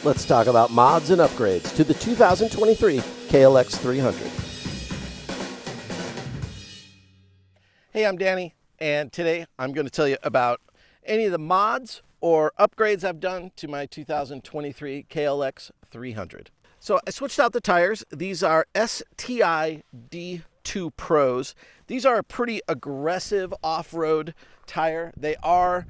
Let's talk about mods and upgrades to the 2023 KLX300. Hey, I'm Danny, and today I'm going to tell you about any of the mods or upgrades I've done to my 2023 KLX300. So I switched out the tires. These are STI D2 Pros. These are a pretty aggressive off-road tire. They are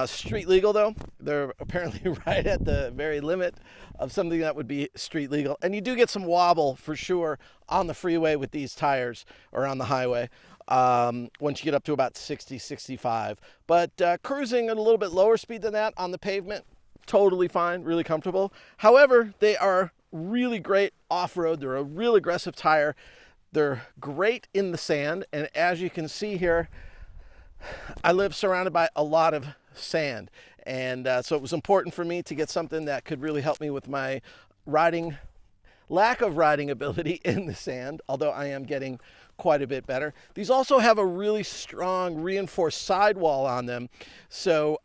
street legal though. They're apparently right at the very limit of something that would be street legal. And you do get some wobble for sure on the freeway with these tires or on the highway once you get up to about 60, 65. But cruising at a little bit lower speed than that on the pavement, totally fine, really comfortable. However, they are really great off-road. They're a real aggressive tire. They're great in the sand. And as you can see here, I live surrounded by a lot of sand, and so it was important for me to get something that could really help me with my lack of riding ability in the sand, although I am getting quite a bit better. These also have a really strong reinforced sidewall on them, so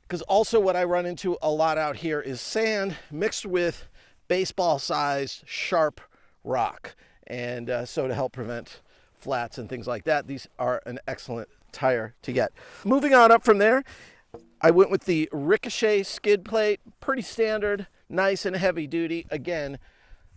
because also what I run into a lot out here is sand mixed with baseball-sized sharp rock, and so to help prevent flats and things like that, these are an excellent tire to get. Moving on up from there, I went with the Ricochet skid plate, pretty standard, nice and heavy duty. Again,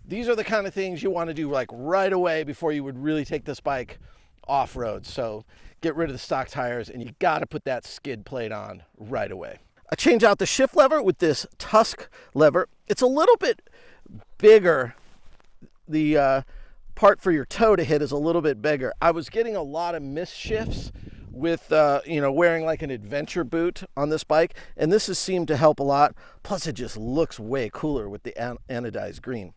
these are the kind of things you want to do like right away before you would really take this bike off-road. So get rid of the stock tires and you got to put that skid plate on right away. I changed out the shift lever with this Tusk lever. It's a little bit bigger. The part for your toe to hit is a little bit bigger. I was getting a lot of misshifts with wearing like an adventure boot on this bike, and this has seemed to help a lot. Plus it just looks way cooler with the anodized green.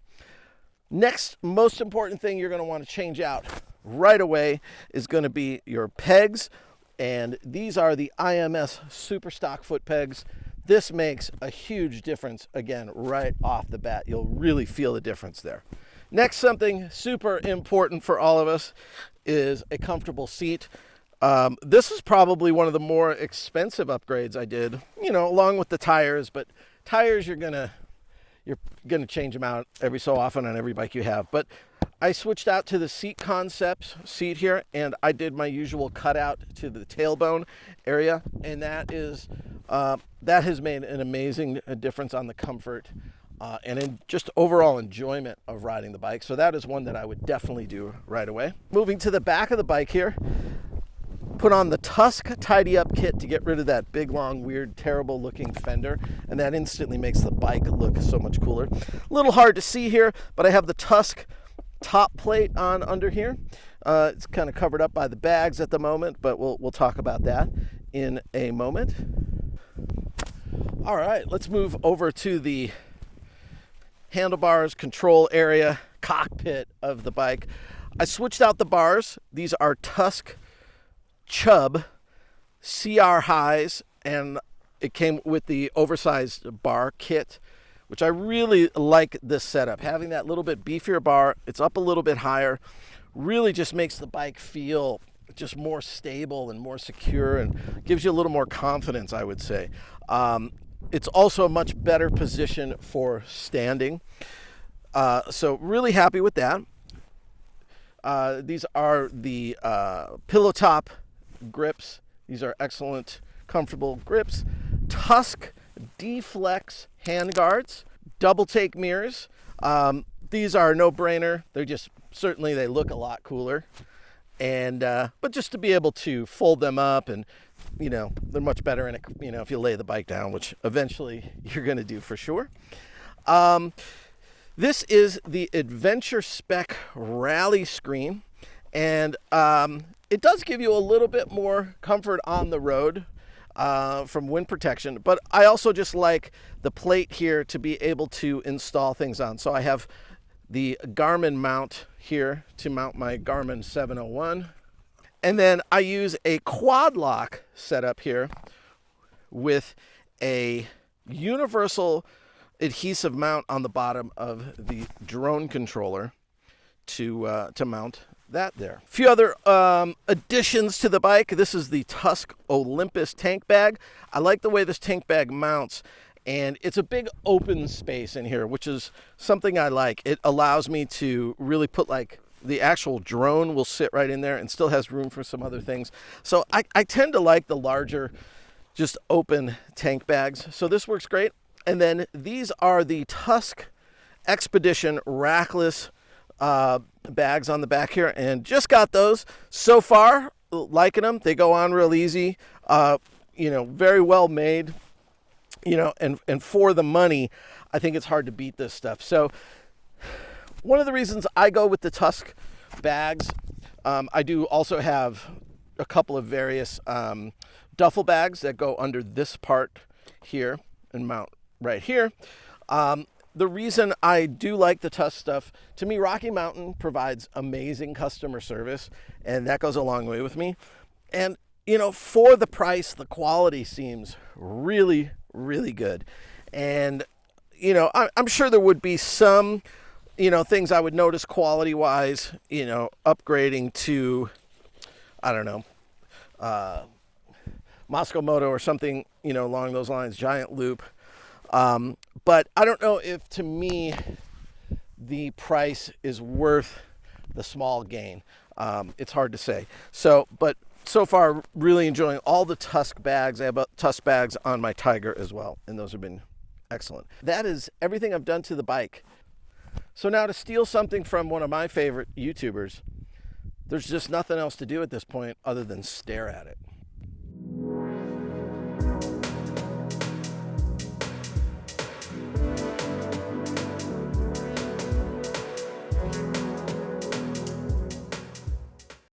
Next most important thing you're going to want to change out right away is going to be your pegs, and these are the IMS super stock foot pegs. This makes a huge difference. Again, right off the bat, you'll really feel the difference there. Next, something super important for all of us is a comfortable seat. This is probably one of the more expensive upgrades I did, along with the tires, but tires you're gonna change them out every so often on every bike you have. But I switched out to the Seat Concepts seat here, and I did my usual cutout to the tailbone area, and that has made an amazing difference on the comfort and in just overall enjoyment of riding the bike. So that is one that I would definitely do right away. Moving to the back of the bike here, put on the Tusk Tidy Up Kit to get rid of that big, long, weird, terrible looking fender, and that instantly makes the bike look so much cooler. A little hard to see here, but I have the Tusk top plate on under here. It's kind of covered up by the bags at the moment, but we'll talk about that in a moment. All right, let's move over to the handlebars, control area, cockpit of the bike. I switched out the bars. These are Tusk Chub CR highs, and it came with the oversized bar kit, which I really like this setup. Having that little bit beefier bar, it's up a little bit higher, really just makes the bike feel just more stable and more secure and gives you a little more confidence, I would say. It's also a much better position for standing. So really happy with that. These are the pillow top grips. These are excellent, comfortable grips. Tusk D-Flex handguards, double take mirrors. These are a no-brainer. They're just, certainly they look a lot cooler. And but just to be able to fold them up, and they're much better in it, if you lay the bike down, which eventually you're going to do for sure. This is the Adventure Spec Rally screen, and it does give you a little bit more comfort on the road from wind protection, but I also just like the plate here to be able to install things on. So I have the Garmin mount here to mount my Garmin 701, and then I use a quad lock setup here with a universal adhesive mount on the bottom of the drone controller to mount that there. A few other additions to the bike. This is the Tusk Olympus tank bag. I like the way this tank bag mounts, And it's a big open space in here, which is something I like. It allows me to really put, like, the actual drone will sit right in there and still has room for some other things. So I tend to like the larger, just open tank bags. So this works great. And then these are the Tusk Expedition rackless bags on the back here, and just got those. So far, liking them. They go on real easy. You know, very well made. You know, and for the money, I think it's hard to beat this stuff. So one of the reasons I go with the Tusk bags, I do also have a couple of various duffel bags that go under this part here and mount right here. The reason I do like the Tusk stuff, to me, Rocky Mountain provides amazing customer service, and that goes a long way with me. And, you know, for the price, the quality seems really, really good. And, you know, I'm sure there would be some, you know, things I would notice quality-wise, you know, upgrading to, I don't know, Moto or something, you know, along those lines, giant loop. But I don't know if, to me, the price is worth the small gain. It's hard to say. So, but so far, really enjoying all the Tusk bags. I have Tusk bags on my Tiger as well, and those have been excellent. That is everything I've done to the bike. So now, to steal something from one of my favorite YouTubers, there's just nothing else to do at this point other than stare at it.